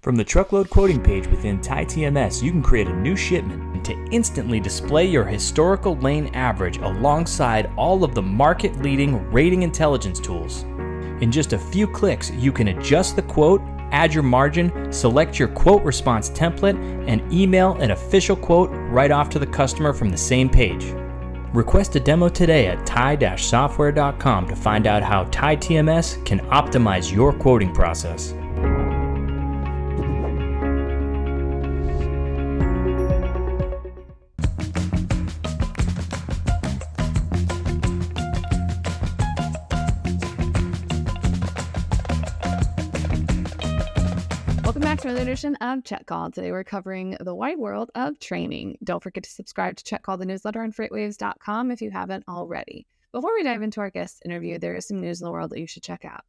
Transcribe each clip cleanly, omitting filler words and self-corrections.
From the truckload quoting page within TMS, you can create a new shipment to instantly display your historical lane average alongside all of the market-leading rating intelligence tools. In just a few clicks, you can adjust the quote, add your margin, select your quote response template, and email an official quote right off to the customer from the same page. Request a demo today at tie-software.com to find out how TMS can optimize your quoting process. To another edition of Check Call. Today we're covering the wide world of training. Don't forget to subscribe to Check Call, the newsletter on FreightWaves.com if you haven't already. Before we dive into our guest interview, there is some news in the world that you should check out.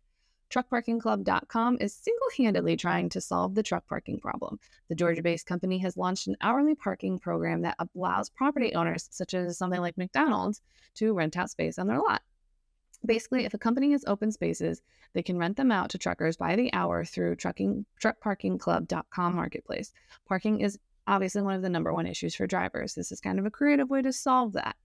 TruckParkingClub.com is single-handedly trying to solve the truck parking problem. The Georgia-based company has launched an hourly parking program that allows property owners, such as something like McDonald's, to rent out space on their lot. Basically, if a company has open spaces, they can rent them out to truckers by the hour through TruckParkingClub.com marketplace. Parking is obviously one of the number one issues for drivers. This is kind of a creative way to solve that.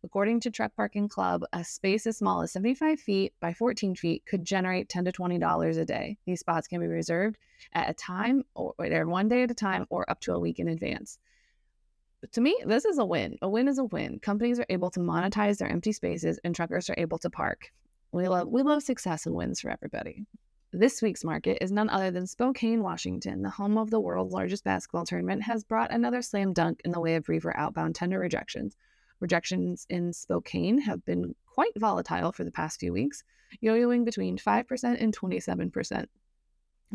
According to Truck Parking Club, a space as small as 75 feet by 14 feet could generate $10 to $20 a day. These spots can be reserved at a time, or they're one day at a time, or up to a week in advance. To me, this is a win. A win is a win. Companies are able to monetize their empty spaces and truckers are able to park. We love success and wins for everybody. This week's market is none other than Spokane, Washington. The home of the world's largest basketball tournament has brought another slam dunk in the way of reefer outbound tender rejections. Rejections in Spokane have been quite volatile for the past few weeks, yo-yoing between 5% and 27%.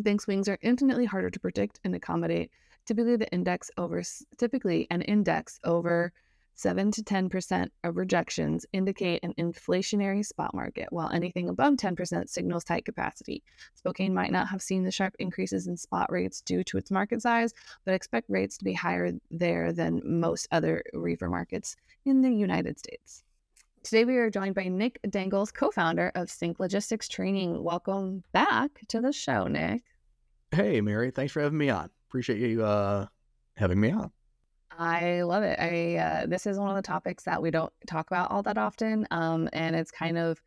Big swings are infinitely harder to predict and accommodate. Typically, an index over 7 to 10% of rejections indicate an inflationary spot market, while anything above 10% signals tight capacity. Spokane might not have seen the sharp increases in spot rates due to its market size, but expect rates to be higher there than most other reefer markets in the United States. Today, we are joined by Nick Dangles, co-founder of Sync Logistics Training. Welcome back to the show, Nick. Hey, Mary. Thanks for having me on. Appreciate you having me on. I love it. This is one of the topics that we don't talk about all that often, and it's kind of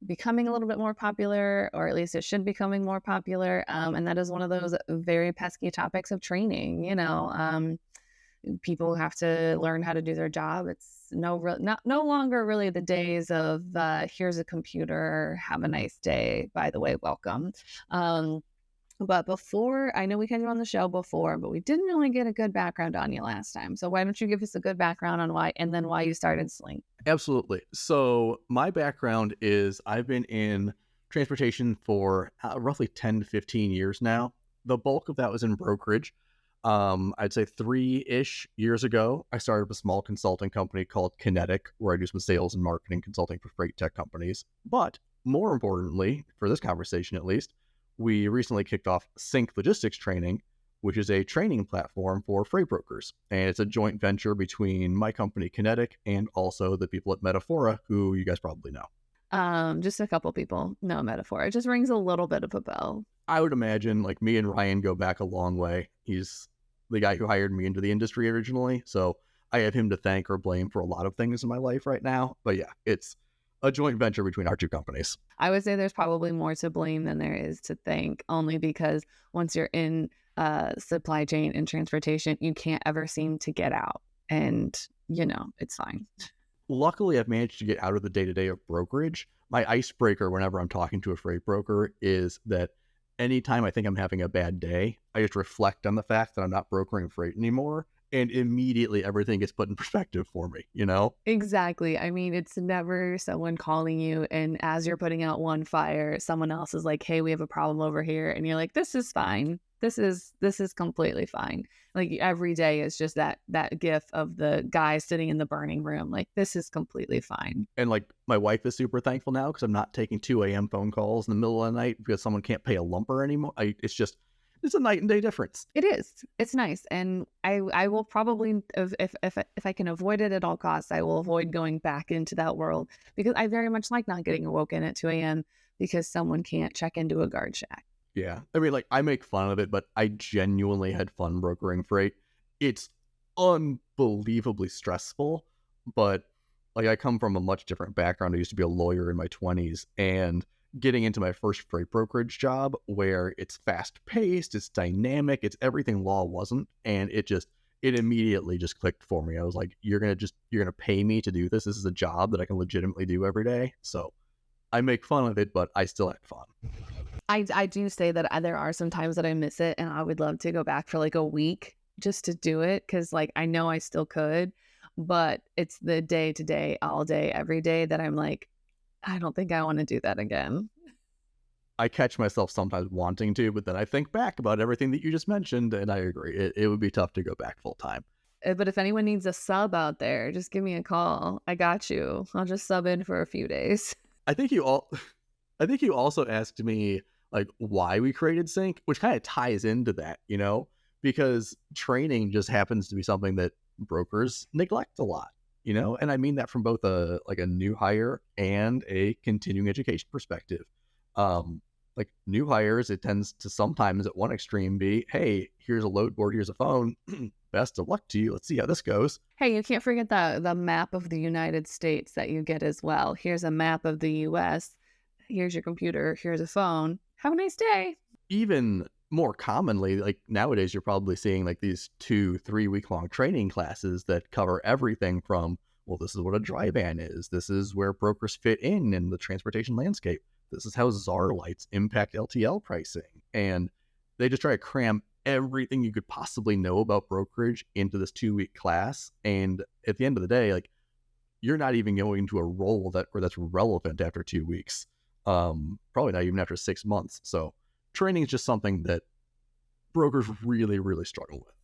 becoming a little bit more popular, or at least it should be becoming more popular, and that is one of those very pesky topics of training. People have to learn how to do their job. It's no longer really the days of here's a computer, have a nice day, by the way, welcome. But before, I know we had you on the show before, but we didn't really get a good background on you last time. So why don't you give us a good background on why you started Sync? Absolutely. So my background is I've been in transportation for roughly 10 to 15 years now. The bulk of that was in brokerage. I'd say 3-ish years ago, I started a small consulting company called Kinetic, where I do some sales and marketing consulting for freight tech companies. But more importantly, for this conversation at least, we recently kicked off Sync Logistics Training, which is a training platform for freight brokers. And it's a joint venture between my company, Kinetic, and also the people at Metaphora, who you guys probably know. Just a couple people know Metaphora. It just rings a little bit of a bell. I would imagine, like, me and Ryan go back a long way. He's the guy who hired me into the industry originally. So I have him to thank or blame for a lot of things in my life right now. But yeah, it's a joint venture between our two companies. I would say there's probably more to blame than there is to thank, only because once you're in supply chain and transportation, you can't ever seem to get out. And, it's fine. Luckily, I've managed to get out of the day-to-day of brokerage. My icebreaker whenever I'm talking to a freight broker is that anytime I think I'm having a bad day, I just reflect on the fact that I'm not brokering freight anymore. And immediately everything gets put in perspective for me, Exactly. I mean, it's never someone calling you and as you're putting out one fire, someone else is like, hey, we have a problem over here. And you're like, this is fine. This is completely fine. Like every day is just that gif of the guy sitting in the burning room. Like, this is completely fine. And like my wife is super thankful now because I'm not taking 2 a.m. phone calls in the middle of the night because someone can't pay a lumper anymore. It's a night and day difference. It is. It's nice. And I will probably, if I can avoid it at all costs, I will avoid going back into that world because I very much like not getting awoken at 2 a.m. because someone can't check into a guard shack. Yeah. I mean, like, I make fun of it, but I genuinely had fun brokering freight. It's unbelievably stressful, but like, I come from a much different background. I used to be a lawyer in my 20s, and getting into my first freight brokerage job where it's fast paced, it's dynamic, it's everything law wasn't. And it immediately just clicked for me. I was like, you're going to pay me to do this. This is a job that I can legitimately do every day. So I make fun of it, but I still had fun. I do say that there are some times that I miss it, and I would love to go back for like a week just to do it, because like I know I still could, but it's the day to day, all day, every day that I'm like, I don't think I want to do that again. I catch myself sometimes wanting to, but then I think back about everything that you just mentioned, and I agree. It would be tough to go back full time. But if anyone needs a sub out there, just give me a call. I got you. I'll just sub in for a few days. I think you all, I think you also asked me like why we created Sync, which kind of ties into that, because training just happens to be something that brokers neglect a lot, and I mean that from both a new hire and a continuing education perspective. Like new hires, it tends to sometimes at one extreme be, hey, here's a load board, here's a phone. Best of luck to you. Let's see how this goes. Hey, you can't forget the map of the United States that you get as well. Here's a map of the US. Here's your computer. Here's a phone. Have a nice day. Even more commonly, like nowadays, you're probably seeing like these 2-3 week long training classes that cover everything from, well, this is what a dry van is. This is where brokers fit in the transportation landscape. This is how ZAR lights impact LTL pricing. And they just try to cram everything you could possibly know about brokerage into this 2-week class. And at the end of the day, like you're not even going into a role that's relevant after 2 weeks. Probably not even after 6 months. So training is just something that brokers really, really struggle with.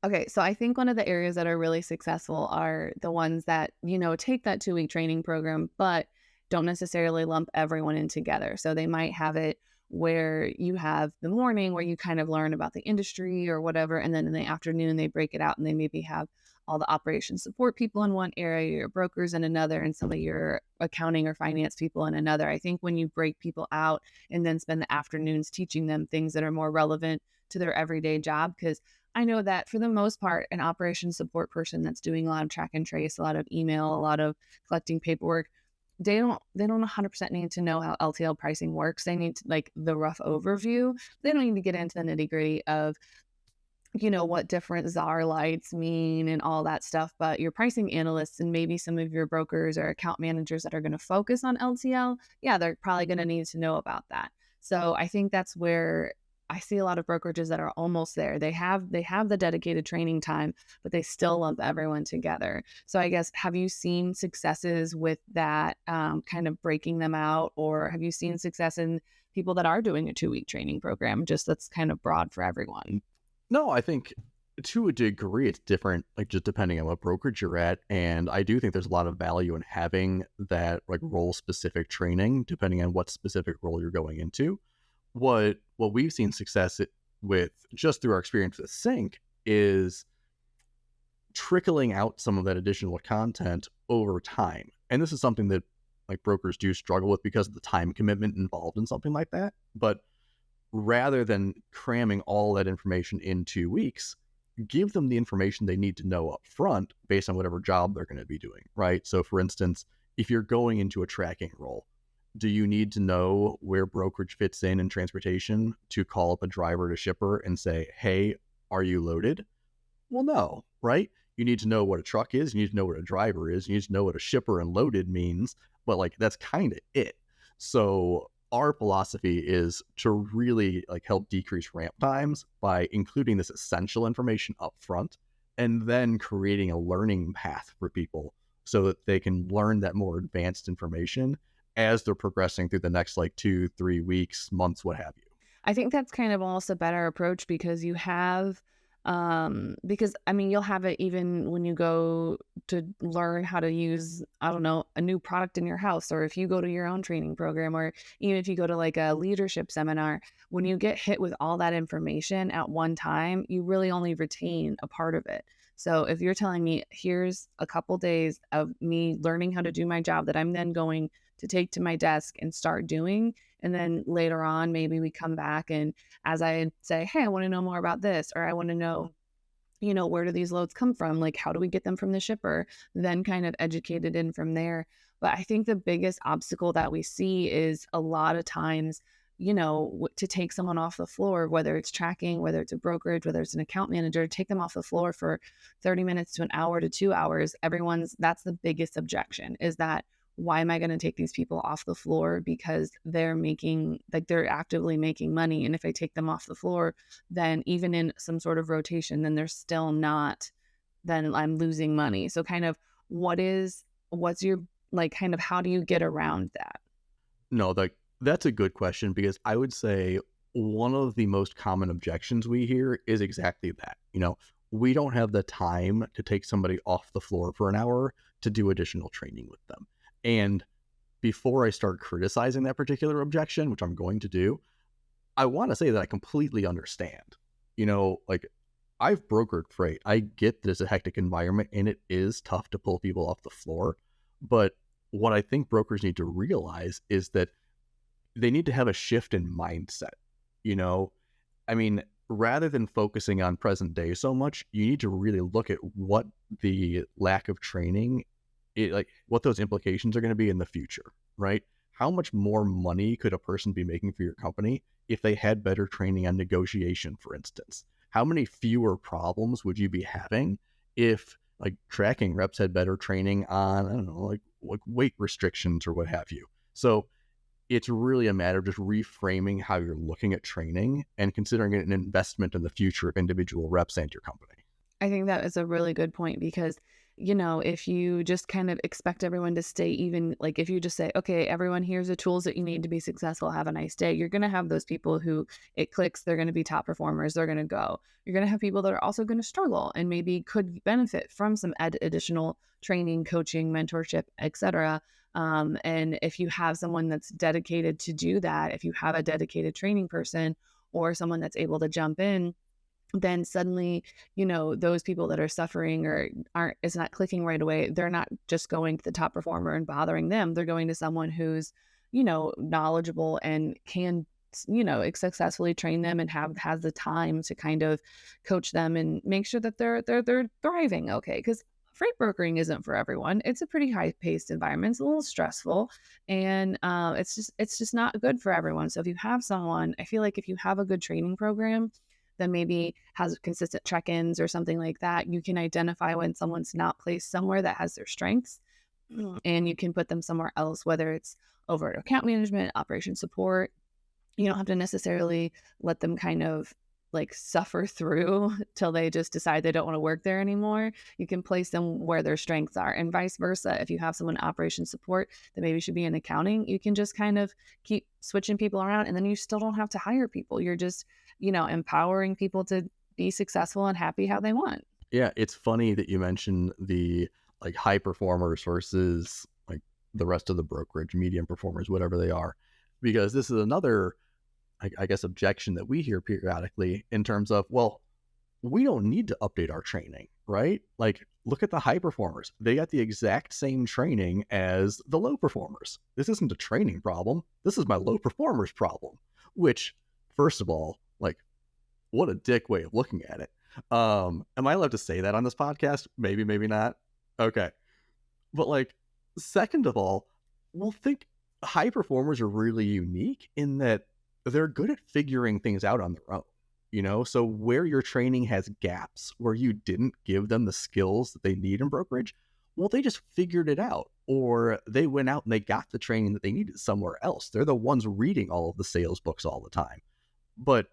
Okay, so I think one of the areas that are really successful are the ones that, take that 2-week training program, but don't necessarily lump everyone in together. So they might have it where you have the morning where you kind of learn about the industry or whatever, and then in the afternoon they break it out and they maybe have all the operations support people in one area, your brokers in another, and some of your accounting or finance people in another. I think when you break people out and then spend the afternoons teaching them things that are more relevant to their everyday job, because I know that for the most part, an operations support person that's doing a lot of track and trace, a lot of email, a lot of collecting paperwork, they don't 100% need to know how LTL pricing works. They need like the rough overview. They don't need to get into the nitty gritty of, what different ZAR lights mean and all that stuff. But your pricing analysts and maybe some of your brokers or account managers that are going to focus on LTL, yeah, they're probably going to need to know about that. So I think that's where I see a lot of brokerages that are almost there. They have the dedicated training time, but they still lump everyone together. So I guess, have you seen successes with that kind of breaking them out, or have you seen success in people that are doing a 2-week training program, just that's kind of broad for everyone? No, I think to a degree it's different, like just depending on what brokerage you're at. And I do think there's a lot of value in having that like role specific training, depending on what specific role you're going into. What we've seen success with just through our experience with Sync is trickling out some of that additional content over time. And this is something that like brokers do struggle with because of the time commitment involved in something like that. But rather than cramming all that information in 2 weeks, give them the information they need to know up front based on whatever job they're going to be doing, right? So for instance, if you're going into a tracking role, do you need to know where brokerage fits in transportation to call up a driver to shipper and say, hey, are you loaded? Well, no, right? You need to know what a truck is. You need to know what a driver is. You need to know what a shipper and loaded means. But like, that's kind of it. So our philosophy is to really like help decrease ramp times by including this essential information up front and then creating a learning path for people so that they can learn that more advanced information as they're progressing through the next like 2-3 weeks, months, what have you. I think that's kind of almost a better approach because you have, because I mean, you'll have it even when you go to learn how to use, I don't know, a new product in your house, or if you go to your own training program, or even if you go to like a leadership seminar, when you get hit with all that information at one time, you really only retain a part of it. So if you're telling me, here's a couple days of me learning how to do my job that I'm then going to take to my desk and start doing. And then later on, maybe we come back and as I say, hey, I want to know more about this, or I want to know, where do these loads come from? Like, how do we get them from the shipper? Then kind of educated in from there. But I think the biggest obstacle that we see is a lot of times, to take someone off the floor, whether it's tracking, whether it's a brokerage, whether it's an account manager, take them off the floor for 30 minutes to an hour to 2 hours. That's the biggest objection, is that why am I going to take these people off the floor? Because they're actively making money. And if I take them off the floor, then even in some sort of rotation, then they're still not, then I'm losing money. So kind of what's your, like, kind of how do you get around that? No, that's a good question, because I would say one of the most common objections we hear is exactly that. We don't have the time to take somebody off the floor for an hour to do additional training with them. And before I start criticizing that particular objection, which I'm going to do, I want to say that I completely understand. Like, I've brokered freight. I get that it's a hectic environment and it is tough to pull people off the floor. But what I think brokers need to realize is that they need to have a shift in mindset. I mean, rather than focusing on present day so much, you need to really look at what the lack of training, what those implications are going to be in the future, right? How much more money could a person be making for your company if they had better training on negotiation, for instance? How many fewer problems would you be having if, like, tracking reps had better training on, I don't know, like weight restrictions or what have you? So it's really a matter of just reframing how you're looking at training and considering it an investment in the future of individual reps and your company. I think that is a really good point, because if you just kind of expect everyone to stay even, like if you just say, okay, everyone, here's the tools that you need to be successful, have a nice day, you're going to have those people who it clicks, they're going to be top performers, they're going to go. You're going to have people that are also going to struggle and maybe could benefit from some additional training, coaching, mentorship, etc. And if you have someone that's dedicated to do that, if you have a dedicated training person or someone that's able to jump in, then suddenly, those people that are suffering or it's not clicking right away, they're not just going to the top performer and bothering them. They're going to someone who's, knowledgeable and can, successfully train them and has the time to kind of coach them and make sure that they're thriving. Okay. Because freight brokering isn't for everyone. It's a pretty high-paced environment. It's a little stressful, and it's just not good for everyone. So if you have someone, I feel like if you have a good training program that maybe has consistent check-ins or something like that, you can identify when someone's not placed somewhere that has their strengths, and you can put them somewhere else, whether it's over at account management, operation support. You don't have to necessarily let them kind of like suffer through till they just decide they don't want to work there anymore. You can place them where their strengths are, and vice versa. If you have someone in operation support that maybe should be in accounting, you can just kind of keep switching people around, and then you still don't have to hire people. You're just, empowering people to be successful and happy how they want. Yeah, it's funny that you mentioned the like high performers versus like the rest of the brokerage, medium performers, whatever they are, because this is another, I guess, objection that we hear periodically in terms of, well, we don't need to update our training, right? Like, look at the high performers. They got the exact same training as the low performers. This isn't a training problem. This is my low performers problem, which, first of all, like, what a dick way of looking at it. Am I allowed to say that on this podcast? Maybe, maybe not. Okay. But like, second of all, well, think high performers are really unique in that they're good at figuring things out on their own, so where your training has gaps, where you didn't give them the skills that they need in brokerage, well, they just figured it out, or they went out and they got the training that they needed somewhere else. They're the ones reading all of the sales books all the time. But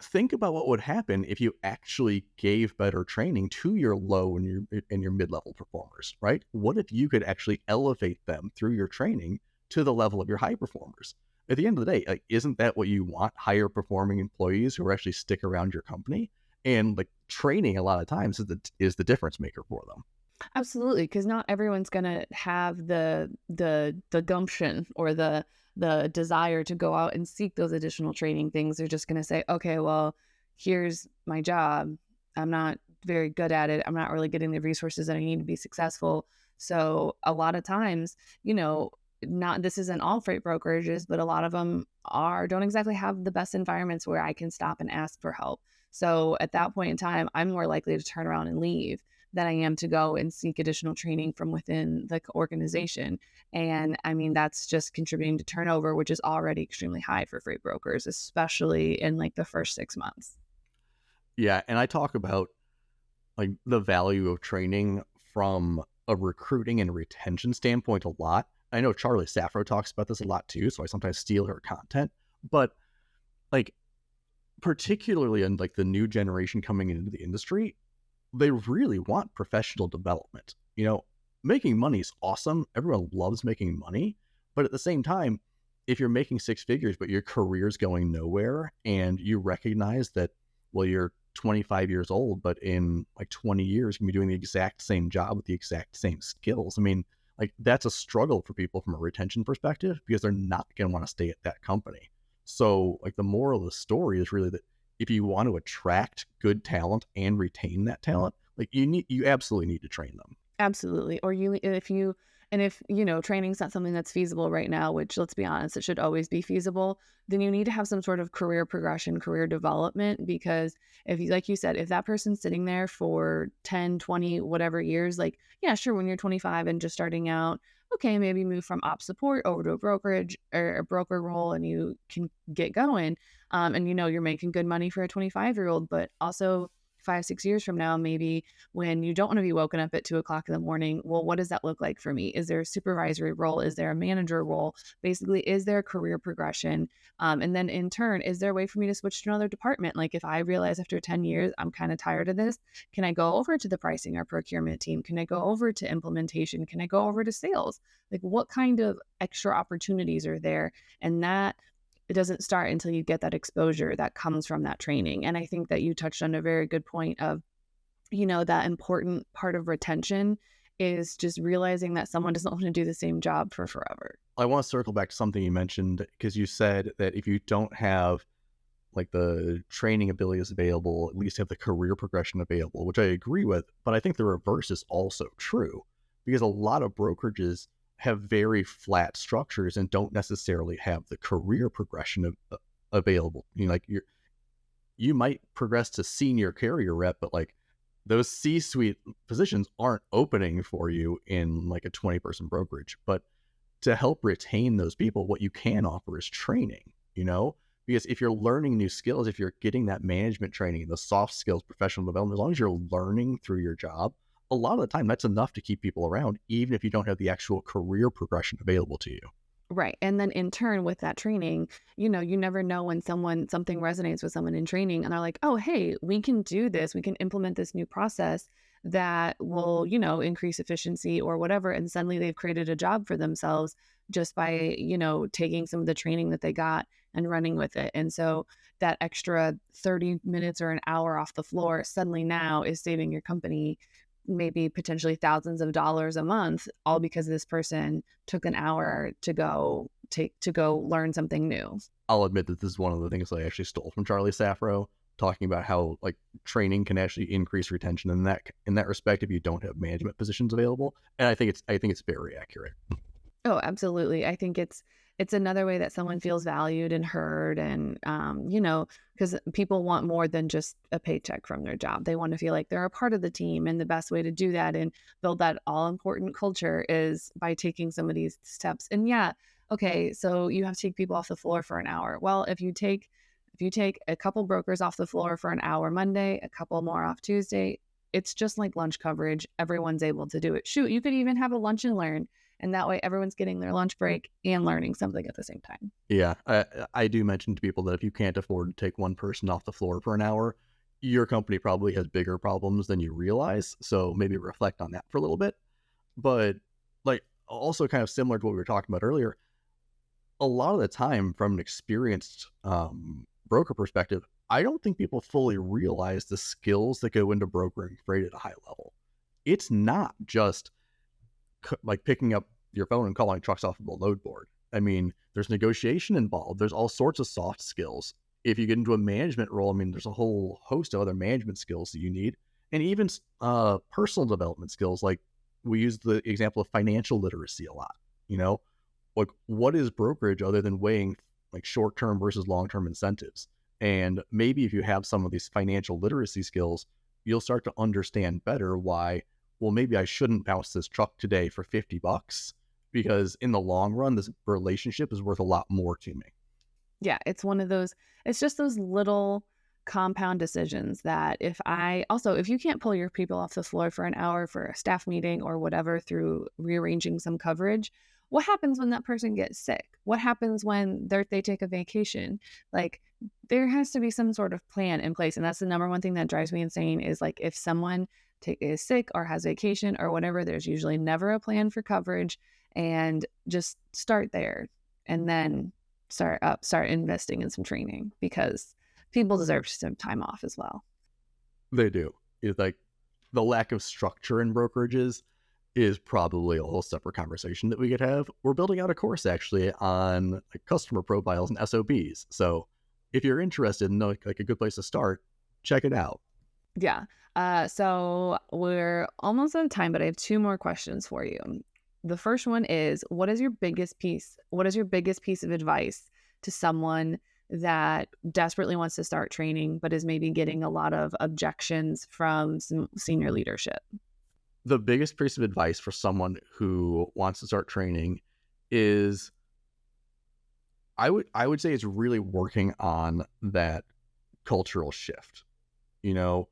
think about what would happen if you actually gave better training to your low and your mid-level performers, right? What if you could actually elevate them through your training to the level of your high performers? At the end of the day, like, isn't that what you want? Higher performing employees who actually stick around your company? And like, training a lot of times is the difference maker for them. Absolutely, because not everyone's gonna have the gumption or the desire to go out and seek those additional training things. They're just gonna say, okay, well, here's my job. I'm not very good at it. I'm not really getting the resources that I need to be successful. So a lot of times, not, this isn't all freight brokerages, but a lot of them don't exactly have the best environments where I can stop and ask for help. So at that point in time, I'm more likely to turn around and leave than I am to go and seek additional training from within the organization. And I mean, that's just contributing to turnover, which is already extremely high for freight brokers, especially in like the first 6 months. Yeah, and I talk about like the value of training from a recruiting and retention standpoint a lot. I know Charlie Safro talks about this a lot too, so I sometimes steal her content. But like particularly in like the new generation coming into the industry, they really want professional development. You know, making money is awesome. Everyone loves making money. But at the same time, if you're making six figures, but your career's going nowhere and you recognize that, well, you're 25 years old, but in like 20 years, you can be doing the exact same job with the exact same skills. I mean, like that's a struggle for people from a retention perspective because they're not going to want to stay at that company. So like the moral of the story is really that if you want to attract good talent and retain that talent, like you absolutely need to train them. Absolutely. Or if training's not something that's feasible right now, which let's be honest, it should always be feasible, then you need to have some sort of career progression, career development, because like you said, if that person's sitting there for 10, 20, whatever years, like, yeah, sure, when you're 25 and just starting out, okay, maybe move from op support over to a brokerage or a broker role and you can get going. And you're making good money for a 25-year-old, but also 5, 6 years from now, maybe when you don't want to be woken up at 2 o'clock in the morning, well, what does that look like for me? Is there a supervisory role? Is there a manager role? Basically, is there a career progression? And then in turn, is there a way for me to switch to another department? Like if I realize after 10 years, I'm kind of tired of this, can I go over to the pricing or procurement team? Can I go over to implementation? Can I go over to sales? Like what kind of extra opportunities are there? And that it doesn't start until you get that exposure that comes from that training. And I think that you touched on a very good point of, that important part of retention is just realizing that someone doesn't want to do the same job for forever. I want to circle back to something you mentioned because you said that if you don't have like the training abilities available, at least have the career progression available, which I agree with. But I think the reverse is also true because a lot of brokerages have very flat structures and don't necessarily have the career progression available. You might progress to senior carrier rep, but like those C-suite positions aren't opening for you in like a 20-person brokerage. But to help retain those people, what you can offer is training, because if you're learning new skills, if you're getting that management training, the soft skills, professional development, as long as you're learning through your job, a lot of the time that's enough to keep people around, even if you don't have the actual career progression available to you. Right. And then in turn with that training, you never know when something resonates with someone in training and they're like, oh, hey, we can do this. We can implement this new process that will, increase efficiency or whatever. And suddenly they've created a job for themselves just by, taking some of the training that they got and running with it. And so that extra 30 minutes or an hour off the floor suddenly now is saving your company maybe potentially thousands of dollars a month, all because this person took an hour to go learn something new. I'll admit that this is one of the things I actually stole from Charlie Safro, talking about how like training can actually increase retention in that respect if you don't have management positions available. And I think it's very accurate. Oh, absolutely. I think it's another way that someone feels valued and heard, and because people want more than just a paycheck from their job. They want to feel like they're a part of the team, and the best way to do that and build that all important culture is by taking some of these steps. And yeah, okay, so you have to take people off the floor for an hour. Well, if you take a couple brokers off the floor for an hour Monday, a couple more off Tuesday, it's just like lunch coverage. Everyone's able to do it. Shoot, you could even have a lunch and learn. And that way everyone's getting their lunch break and learning something at the same time. Yeah, I do mention to people that if you can't afford to take one person off the floor for an hour, your company probably has bigger problems than you realize. So maybe reflect on that for a little bit. But like also kind of similar to what we were talking about earlier, a lot of the time from an experienced broker perspective, I don't think people fully realize the skills that go into brokering freight at a high level. It's not just like picking up your phone and calling trucks off of a load board. I mean, there's negotiation involved. There's all sorts of soft skills. If you get into a management role, I mean, there's a whole host of other management skills that you need, and even personal development skills. Like we use the example of financial literacy a lot. like, what is brokerage other than weighing like short-term versus long-term incentives? And maybe if you have some of these financial literacy skills, you'll start to understand better why, well, maybe I shouldn't bounce this truck today for $50 because in the long run, this relationship is worth a lot more to me. Yeah, it's one of those, it's just those little compound decisions that if you can't pull your people off the floor for an hour for a staff meeting or whatever through rearranging some coverage, what happens when that person gets sick? What happens when they take a vacation? Like, there has to be some sort of plan in place. And that's the number one thing that drives me insane is like, if someone is sick or has vacation or whatever, there's usually never a plan for coverage. And just start there and then start investing in some training, because people deserve some time off as well. They do. It's like the lack of structure in brokerages is probably a whole separate conversation that we could have. We're building out a course actually on like customer profiles and SOBs. So if you're interested in like a good place to start, check it out. Yeah. So we're almost out of time, but I have 2 more questions for you. The first one is, what is your biggest piece of advice to someone that desperately wants to start training, but is maybe getting a lot of objections from some senior leadership? The biggest piece of advice for someone who wants to start training is, I would say it's really working on that cultural shift. You know,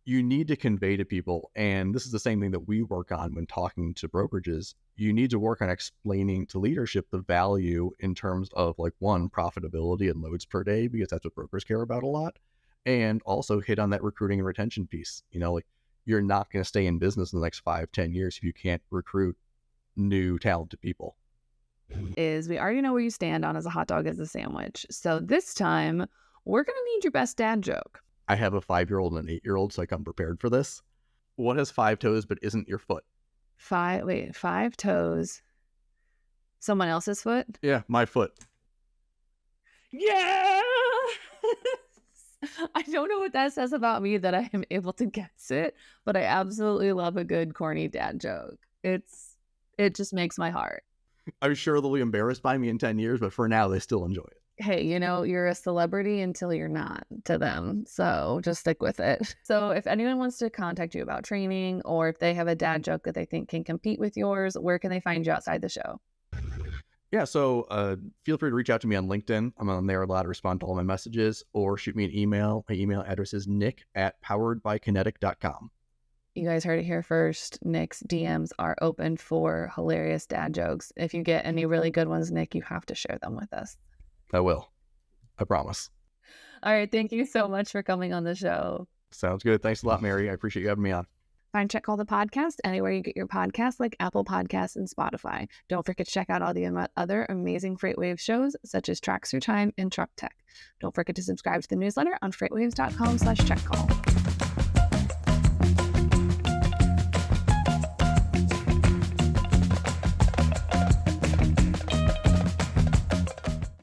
you need to convey to people, and this is the same thing that we work on when talking to brokerages, you need to work on explaining to leadership the value in terms of like, one, profitability and loads per day, because that's what brokers care about a lot. And also hit on that recruiting and retention piece. You know, like, you're not going to stay in business in the next 5-10 years if you can't recruit new talented people. Is we already know where you stand on as a hot dog as a sandwich. So this time we're going to need your best dad joke. I have a 5-year-old and an 8-year-old, so I come prepared for this. What has 5 toes but isn't your foot? 5 toes. Someone else's foot? Yeah, my foot. Yeah! I don't know what that says about me that I am able to guess it, but I absolutely love a good corny dad joke. It just makes my heart. I'm sure they'll be embarrassed by me in 10 years, but for now, they still enjoy it. Hey, you're a celebrity until you're not to them. So just stick with it. So if anyone wants to contact you about training, or if they have a dad joke that they think can compete with yours, where can they find you outside the show? Yeah, so feel free to reach out to me on LinkedIn. I'm on there a lot to respond to all my messages, or shoot me an email. My email address is nick@poweredbykinetic.com. You guys heard it here first. Nick's DMs are open for hilarious dad jokes. If you get any really good ones, Nick, you have to share them with us. I will. I promise. All right. Thank you so much for coming on the show. Sounds good. Thanks a lot, Mary. I appreciate you having me on. Find Check Call the Podcast anywhere you get your podcasts, like Apple Podcasts and Spotify. Don't forget to check out all the other amazing FreightWaves shows, such as Tracks Through Time and Truck Tech. Don't forget to subscribe to the newsletter on freightwaves.com/checkcall.